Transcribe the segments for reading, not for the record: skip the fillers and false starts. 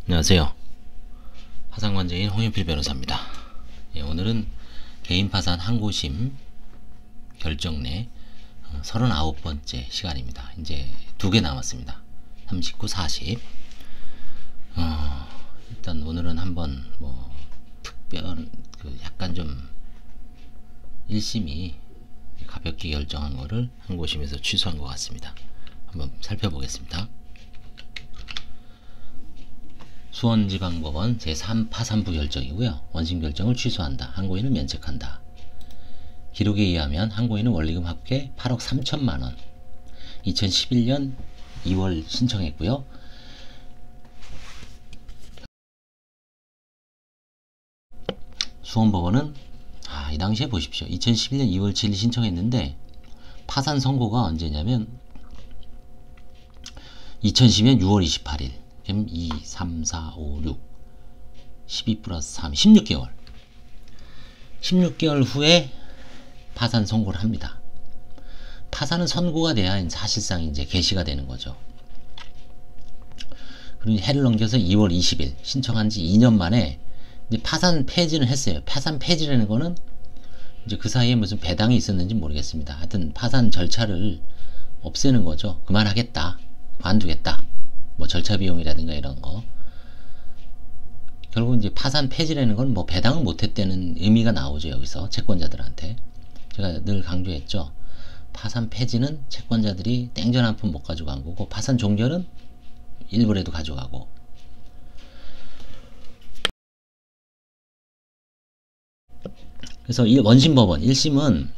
안녕하세요. 파산관제인 홍현필 변호사입니다. 오늘은 개인 파산 항고심 결정내 39번째 시간입니다. 이제 2개 남았습니다. 39, 40. 일단 오늘은 한번 약간 좀 1심이 가볍게 결정한 거를 항고심에서 취소한 것 같습니다. 한번 살펴보겠습니다. 수원지방법원 제3파산부 결정이고요. 원심 결정을 취소한다. 항고인을 면책한다. 기록에 의하면 항고인은 원리금 합계 8억 3천만원 2011년 2월 신청했고요. 수원법원은 이 당시에 보십시오. 2011년 2월 7일 신청했는데 파산 선고가 언제냐면 2010년 6월 28일 2, 3, 4, 5, 6 12 플러스 3 16개월 16개월 후에 파산 선고를 합니다. 파산은 선고가 돼야 사실상 이제 개시가 되는 거죠. 그리고 해를 넘겨서 2월 20일 신청한 지 2년 만에 이제 파산 폐지는 했어요. 파산 폐지라는 거는 이제 그 사이에 무슨 배당이 있었는지 모르겠습니다. 하여튼 파산 절차를 없애는 거죠. 그만하겠다. 관두겠다. 뭐 절차 비용이라든가 이런 거. 결국 이제 파산 폐지라는 건 뭐 배당을 못했다는 의미가 나오죠. 여기서 채권자들한테. 제가 늘 강조했죠. 파산 폐지는 채권자들이 땡전 한 푼 못 가져간 거고, 파산 종결은 일부라도 가져가고. 그래서 이 원심법원 1심은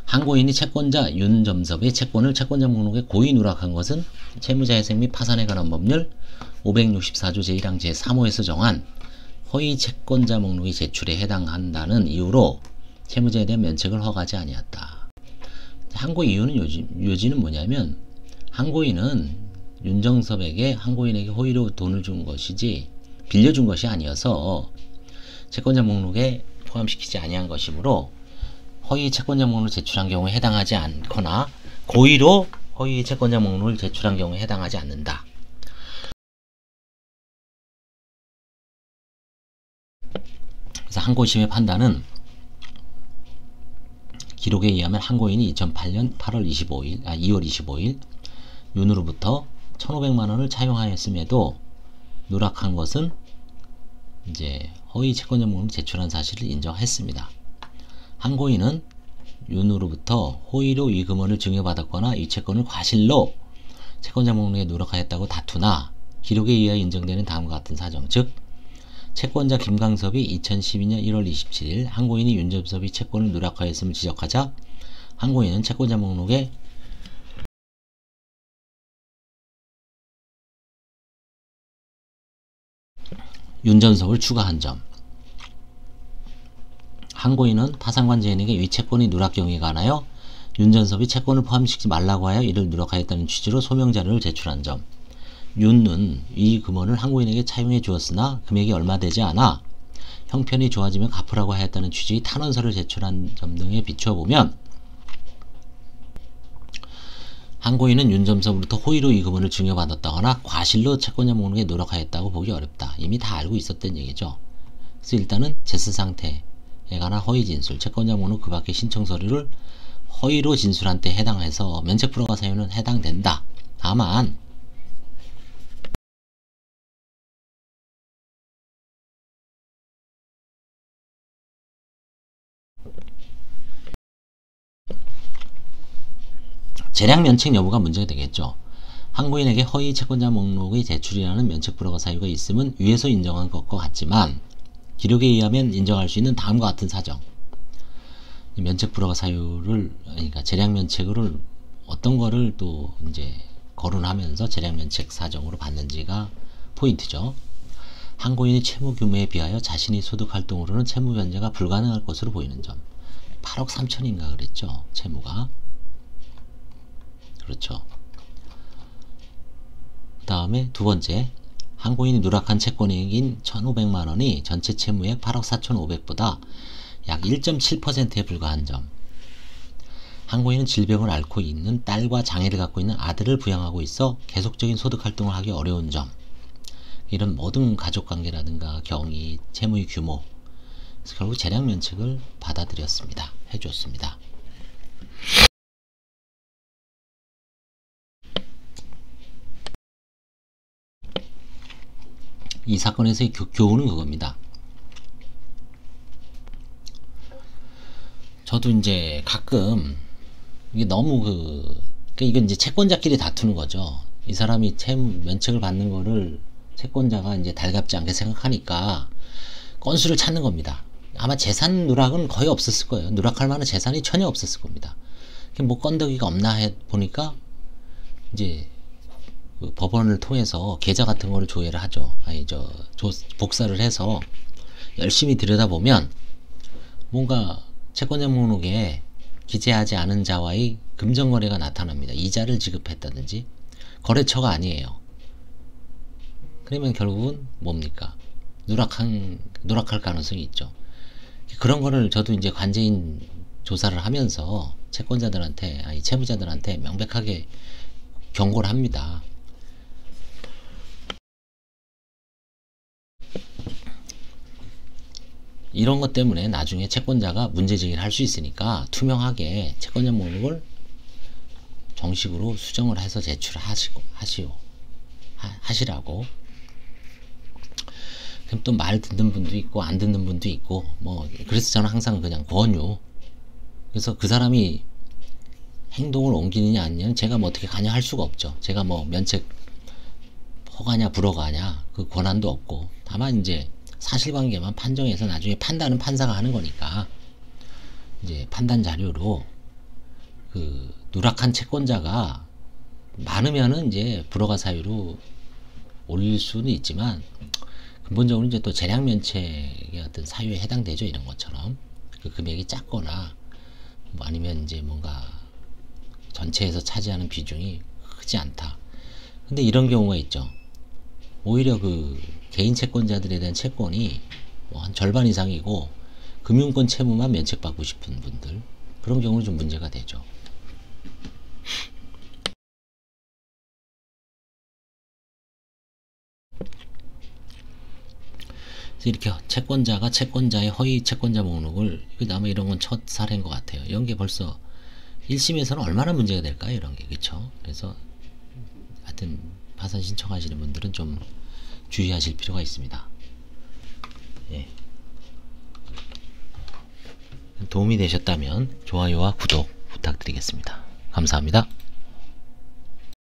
항고인이 채권자 윤점섭의 채권을 채권자 목록에 고의 누락한 것은 채무자회생 및 파산에 관한 법률 564조 제1항 제3호에서 정한 허위 채권자 목록의 제출에 해당한다는 이유로 채무자에 대한 면책을 허가하지 아니었다. 항고 이유는 요지는 뭐냐면, 항고인은 윤정섭에게 항고인에게 허위로 돈을 준 것이지 빌려준 것이 아니어서 채권자 목록에 포함시키지 아니한 것이므로 허위 채권자 목록을 제출한 경우에 해당하지 않거나 고의로 허위 채권자 목록을 제출한 경우에 해당하지 않는다. 그래서 항고심의 판단은 기록에 의하면 항고인이 2008년 2월 25일 윤으로부터 1,500만원을 차용하였음에도 누락한 것은 이제 허위 채권자 목록을 제출한 사실을 인정했습니다. 항고인은 윤으로부터 호의로 이 금원을 증여받았거나 이 채권을 과실로 채권자 목록에 누락하였다고 다투나 기록에 의하여 인정되는 다음과 같은 사정, 즉 채권자 김강섭이 2012년 1월 27일 항고인이 윤점섭이 채권을 누락하였음을 지적하자 항고인은 채권자 목록에 윤점섭을 추가한 점, 항고인은 파산관제인에게 이 채권이 누락 경위에 관하여 윤점섭이 채권을 포함시키지 말라고 하여 이를 누락하였다는 취지로 소명자료를 제출한 점, 윤은 이 금원을 항고인에게 차용해 주었으나 금액이 얼마 되지 않아 형편이 좋아지면 갚으라고 하였다는 취지의 탄원서를 제출한 점 등에 비추어 보면 항고인은 윤점섭으로부터 호의로 이 금원을 증여받았다거나 과실로 채권자 목록에 누락하였다고 보기 어렵다. 이미 다 알고 있었던 얘기죠. 그래서 일단은 제스 상태에 관한 허위 진술, 채권자 목록 그 밖의 신청 서류를 허위로 진술한 때 해당해서 면책 불허가 사유는 해당된다. 다만 재량 면책 여부가 문제가 되겠죠. 항고인에게 허위 채권자 목록의 제출이라는 면책 불허가 사유가 있음은 위에서 인정한 것과 같지만 기록에 의하면 인정할 수 있는 다음과 같은 사정. 면책 불허가 사유를, 그러니까 재량 면책을 어떤 거를 또 이제 거론하면서 재량 면책 사정으로 받는지가 포인트죠. 항고인의 채무 규모에 비하여 자신의 소득 활동으로는 채무 변제가 불가능할 것으로 보이는 점. 8억 3천인가 그랬죠. 채무가. 그렇죠. 그 다음에 두 번째, 항고인이 누락한 채권액인 1,500만원이 전체 채무액 8억 4,500보다 약 1.7%에 불과한 점. 한고인은 질병을 앓고 있는 딸과 장애를 갖고 있는 아들을 부양하고 있어 계속적인 소득 활동을 하기 어려운 점, 이런 모든 가족관계라든가 경위, 채무의 규모, 그래서 결국 재량면책을 받아들였습니다. 해줬습니다. 이 사건에서의 교훈은 그겁니다. 저도 이제 가끔 이게 너무 그러니까 이건 이제 채권자끼리 다투는 거죠. 이 사람이 채무 면책을 받는 거를 채권자가 이제 달갑지 않게 생각하니까 건수를 찾는 겁니다. 아마 재산 누락은 거의 없었을 거예요. 누락할 만한 재산이 전혀 없었을 겁니다. 뭐 건더기가 없나 해 보니까 이제 그 법원을 통해서 계좌 같은 거를 조회를 하죠. 복사를 해서 열심히 들여다보면 뭔가 채권자 목록에 기재하지 않은 자와의 금전거래가 나타납니다. 이자를 지급했다든지 거래처가 아니에요. 그러면 결국은 뭡니까? 누락할 가능성이 있죠. 그런 거를 저도 이제 관제인 조사를 하면서 채권자들한테, 채무자들한테 명백하게 경고를 합니다. 이런 것 때문에 나중에 채권자가 문제제기를 할 수 있으니까 투명하게 채권자 목록을 정식으로 수정을 해서 하시라고. 그럼 또 말 듣는 분도 있고 안 듣는 분도 있고 뭐 그래서 저는 항상 그냥 권유. 그래서 그 사람이 행동을 옮기느냐 아니냐는 제가 뭐 어떻게 관여할 수가 없죠. 제가 뭐 면책 허가냐 불허가냐 그 권한도 없고, 다만 이제 사실관계만 판정해서 나중에 판단은 판사가 하는 거니까 이제 판단 자료로 그 누락한 채권자가 많으면은 이제 불허가 사유로 올릴 수는 있지만 근본적으로 이제 또 재량면책의 어떤 사유에 해당되죠. 이런 것처럼 그 금액이 작거나 뭐 아니면 이제 뭔가 전체에서 차지하는 비중이 크지 않다. 근데 이런 경우가 있죠. 오히려 그 개인 채권자들에 대한 채권이 뭐 한 절반 이상이고 금융권 채무만 면책받고 싶은 분들, 그런 경우는 좀 문제가 되죠. 그래서 이렇게 채권자가 채권자의 허위 채권자 목록을, 아마 이런 건 첫 사례인 것 같아요. 이런 게 벌써 1심에서는 얼마나 문제가 될까요? 이런 게. 그쵸? 그래서 하여튼 파산 신청하시는 분들은 좀 주의하실 필요가 있습니다. 예. 도움이 되셨다면 좋아요와 구독 부탁드리겠습니다. 감사합니다.